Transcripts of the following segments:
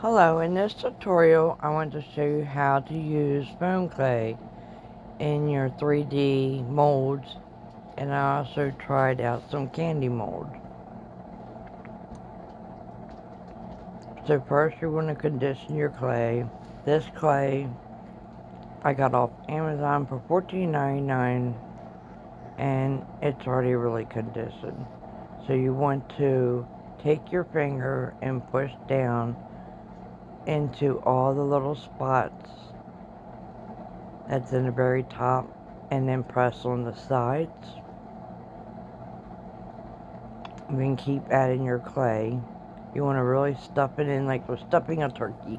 Hello, in this tutorial I want to show you how to use foam clay in your 3D molds, and I also tried out some candy molds. So first you want to condition your clay. This clay I got off Amazon for $14.99 and it's already really conditioned. So you want to take your finger and push down into all the little spots that's in the very top, and then press on the sides. And then keep adding your clay. You want to really stuff it in like we're stuffing a turkey.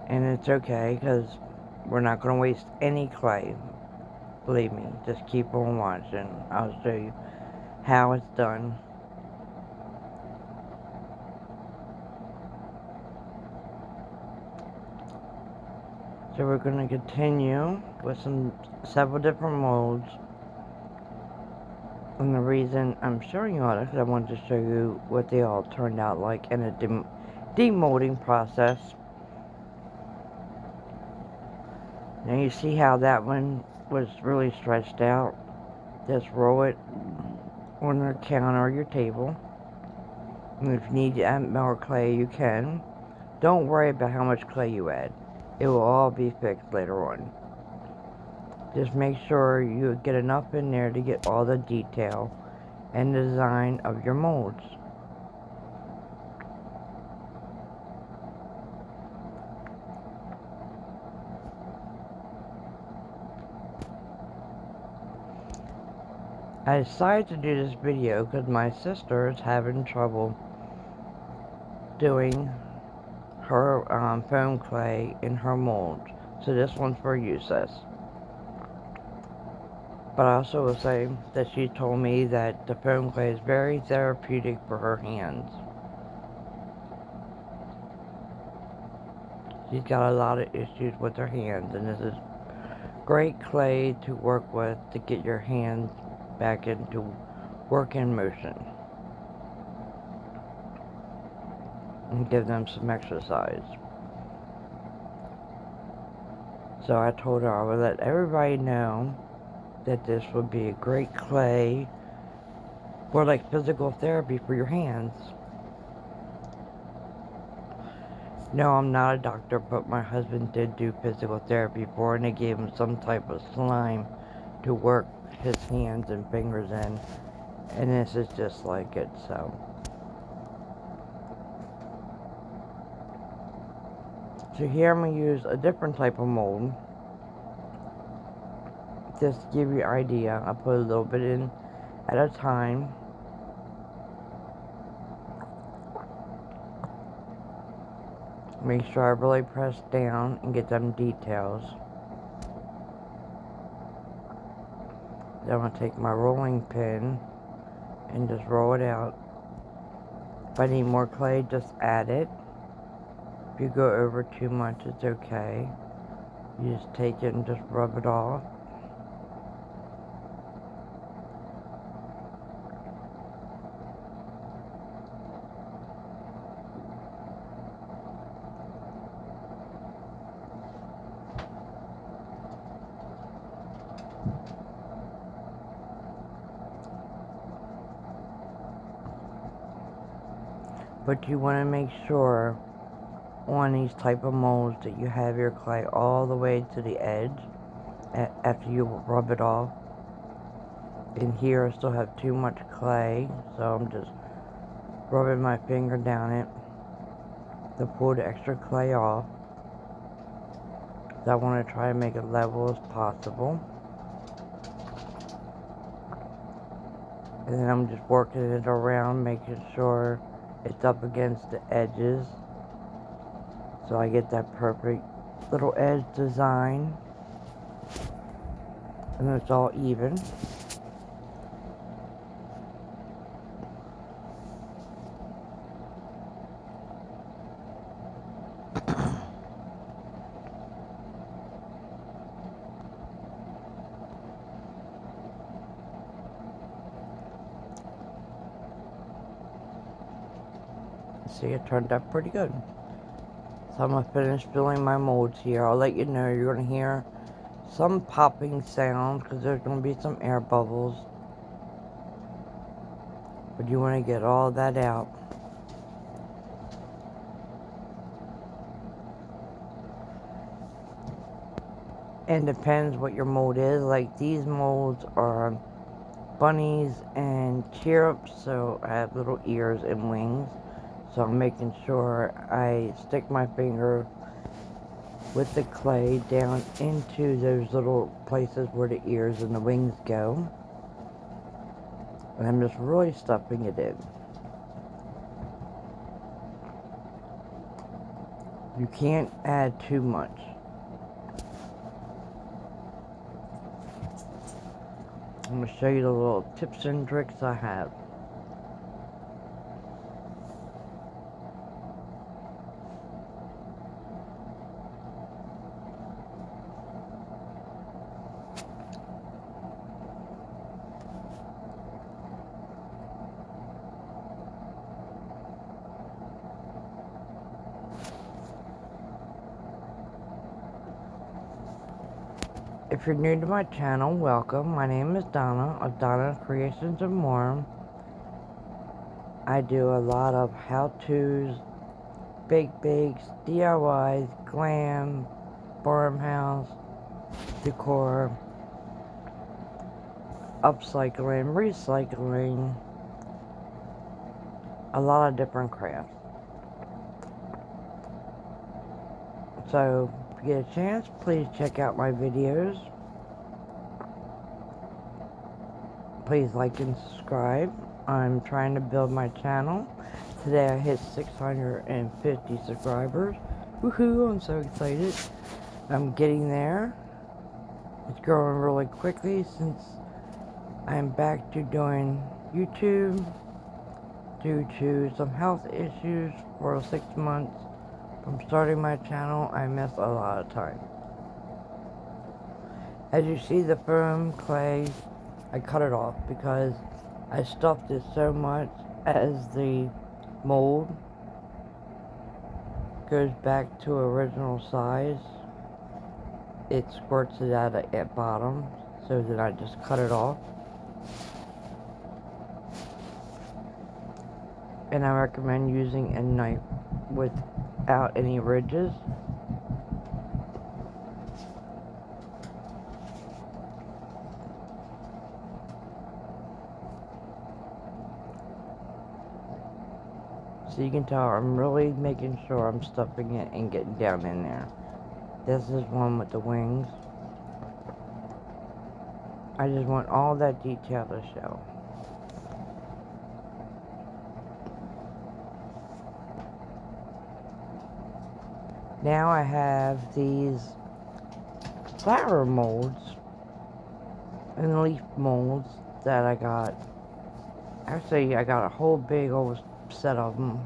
And it's okay because we're not going to waste any clay. Believe me, just keep on watching. I'll show you how it's done. So we're going to continue with several different molds. And the reason I'm showing you all this is I wanted to show you what they all turned out like in a demolding process. Now you see how that one was really stretched out. Just roll it on your counter or your table. And if you need to add more clay, you can. Don't worry about how much clay you add. It will all be fixed later on. Just make sure you get enough in there to get all the detail and design of your molds. I decided to do this video because my sister is having trouble doing her foam clay in her molds. So this one's for you, sis. But I also will say that she told me that the foam clay is very therapeutic for her hands. She's got a lot of issues with her hands, and this is great clay to work with to get your hands back into working motion and give them some exercise. So I told her I would let everybody know that this would be a great clay for like physical therapy for your hands. No, I'm not a doctor, but my husband did do physical therapy for, and they gave him some type of slime to work his hands and fingers in, and this is just like it. So here I'm going to use a different type of mold, just to give you an idea. I put a little bit in at a time. Make sure I really press down and get them details. Then I'm going to take my rolling pin and just roll it out. If I need more clay, just add it. If you go over too much, it's okay. You just take it and just rub it off. But you want to make sure on these type of molds that you have your clay all the way to the edge after you rub it off. In here I still have too much clay, so I'm just rubbing my finger down it to pull the extra clay off. So I want to try to make it level as possible. And then I'm just working it around, making sure it's up against the edges, so I get that perfect little edge design, and it's all even. See, it turned out pretty good. So I'm going to finish filling my molds here. I'll let you know you're going to hear some popping sounds because there's going to be some air bubbles. But you want to get all that out. And depends what your mold is. Like these molds are bunnies and chirrups, so I have little ears and wings. So I'm making sure I stick my finger with the clay down into those little places where the ears and the wings go. And I'm just really stuffing it in. You can't add too much. I'm going to show you the little tips and tricks I have. If you're new to my channel, welcome. My name is Donna of Donna Creations and More. I do a lot of how-tos, bakes, DIYs, glam, farmhouse, decor, upcycling, recycling, a lot of different crafts. So, if you get a chance, please check out my videos. Please like and subscribe. I'm trying to build my channel. Today I hit 650 subscribers. Woohoo, I'm so excited. I'm getting there. It's growing really quickly since I'm back to doing YouTube due to some health issues for 6 months. From starting my channel, I missed a lot of time. As you see, the foam clay, I cut it off because I stuffed it so much as the mold goes back to original size. It squirts it out at bottom, so then I just cut it off. And I recommend using a knife without any ridges. So you can tell I'm really making sure I'm stuffing it and getting down in there. This is one with the wings. I just want all that detail to show. Now I have these flower molds and leaf molds that I got. Actually, I got a whole big old set of them.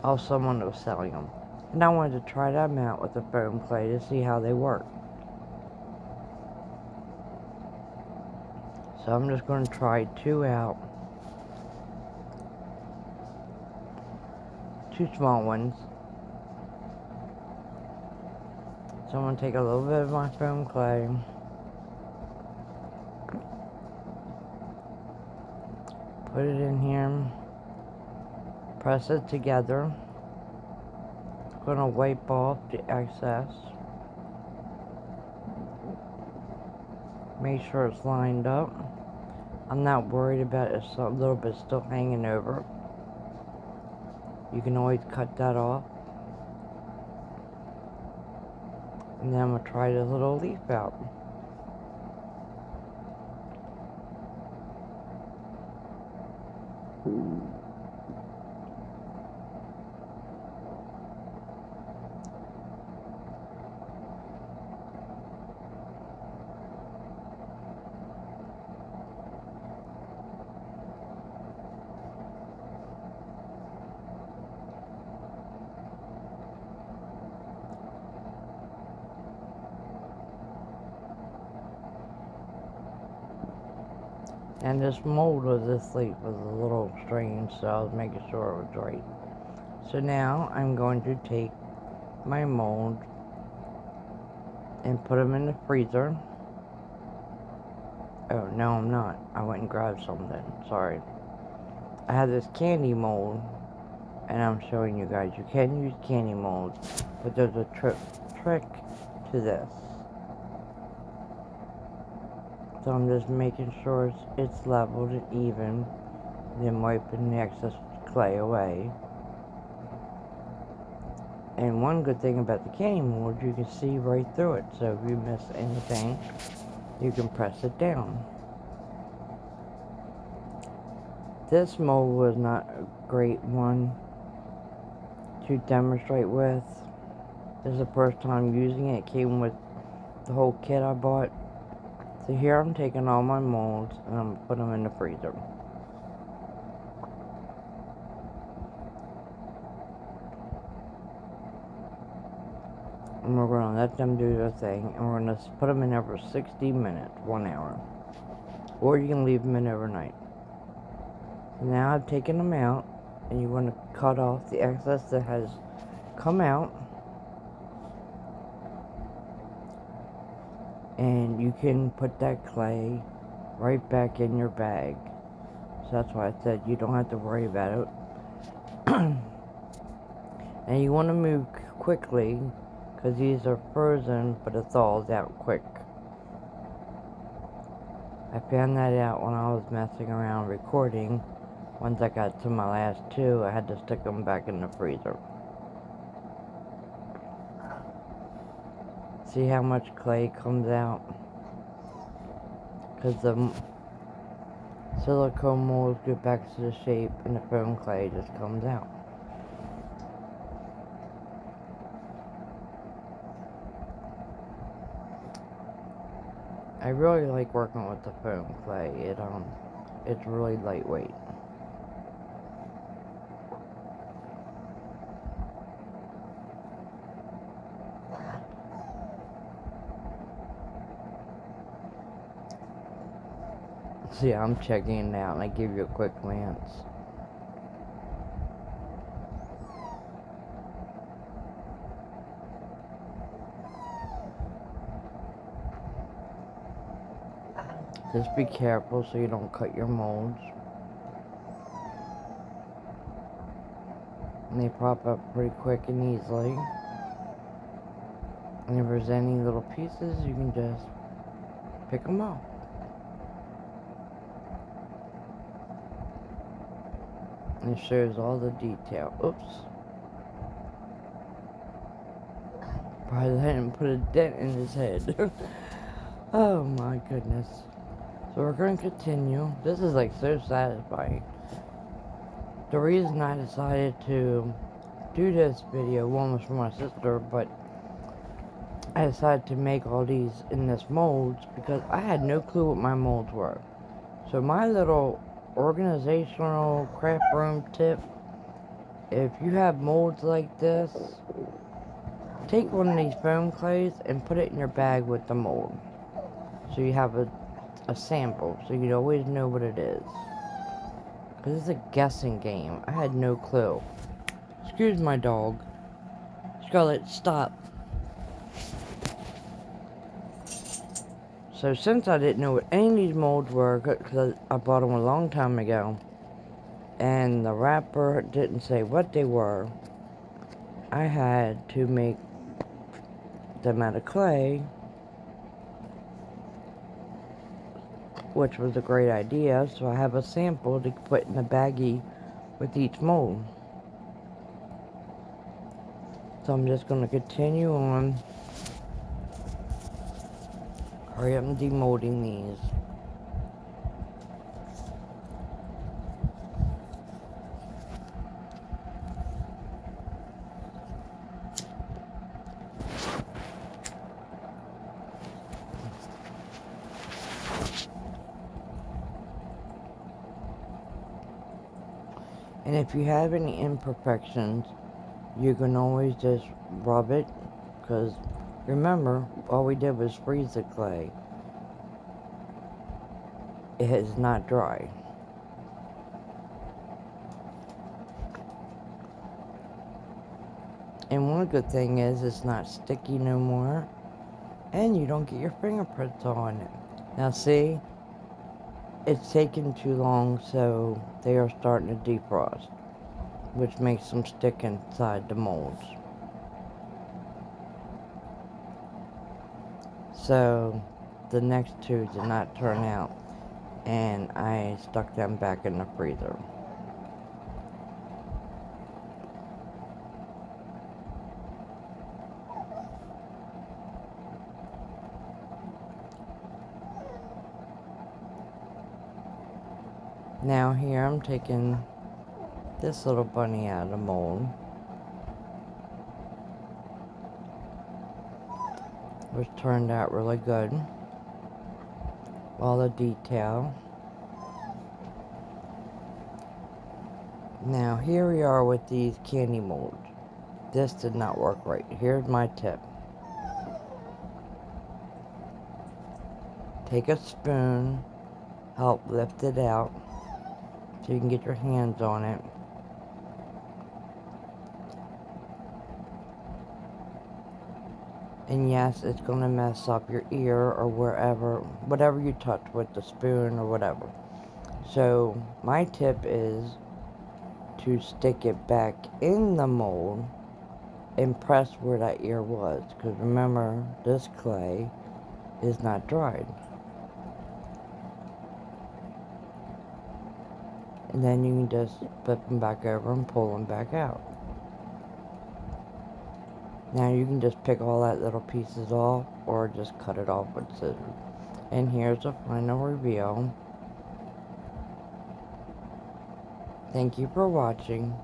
Of someone that was selling them. And I wanted to try them out with the foam clay to see how they work. So I'm just going to try 2 out. 2 small ones. So I'm going to take a little bit of my foam clay. Put it in here. Press it together. I'm going to wipe off the excess. Make sure it's lined up. I'm not worried about it. It's a little bit still hanging over. You can always cut that off. And then I'm going to try this little leaf out. And this mold of this leaf was a little strange, so I was making sure it was right. So now I'm going to take my mold and put them in the freezer. Oh, no, I'm not. I went and grabbed something. Sorry. I have this candy mold, and I'm showing you guys. You can use candy molds, but there's a trick to this. So I'm just making sure it's leveled and even, then wiping the excess clay away. And one good thing about the candy mold, you can see right through it. So if you miss anything, you can press it down. This mold was not a great one to demonstrate with. This is the first time using it. It came with the whole kit I bought. So here I'm taking all my molds and I'm putting them in the freezer. And we're going to let them do their thing, and we're going to put them in there for 60 minutes, 1 hour. Or you can leave them in overnight. Now I've taken them out, and you want to cut off the excess that has come out. And you can put that clay right back in your bag. So that's why I said you don't have to worry about it. And you want to move quickly, because these are frozen, but it thaws out quick. I found that out when I was messing around recording. Once I got to my last two, I had to stick them back in the freezer. See how much clay comes out? Because the silicone molds get back to the shape and the foam clay just comes out. I really like working with the foam clay. It's really lightweight. See, I'm checking it out and I give you a quick glance. Just be careful so you don't cut your molds. And they pop up pretty quick and easily. And if there's any little pieces, you can just pick them off. And it shows all the detail. Oops. Probably didn't put a dent in his head. Oh my goodness. So we're going to continue. This is like so satisfying. The reason I decided to do this video, one was for my sister, but I decided to make all these in this molds because I had no clue what my molds were. So my little organizational craft room tip, if you have molds like this, take one of these foam clays and put it in your bag with the mold. So you have a sample, so you always know what it is. Because it's a guessing game. I had no clue. Excuse my dog. Scarlett, stop. So since I didn't know what any of these molds were, because I bought them a long time ago, and the wrapper didn't say what they were, I had to make them out of clay, which was a great idea. So I have a sample to put in the baggie with each mold. So I'm just going to continue on. Hurry up and demolding these. And if you have any imperfections, you can always just rub it, because remember, all we did was freeze the clay. It is not dry. And one good thing is it's not sticky no more, and you don't get your fingerprints on it. Now see, it's taken too long, so they are starting to defrost, which makes them stick inside the molds. So the next two did not turn out, and I stuck them back in the freezer. Now here I'm taking this little bunny out of the mold, which turned out really good. All the detail. Now here we are with these candy molds. This did not work right. Here's my tip. Take a spoon, help lift it out so you can get your hands on it. And yes, it's going to mess up your ear or wherever, whatever you touch with the spoon or whatever. So my tip is to stick it back in the mold and press where that ear was. Because remember, this clay is not dried. And then you can just flip them back over and pull them back out. Now you can just pick all that little pieces off or just cut it off with scissors. And here's the final reveal. Thank you for watching.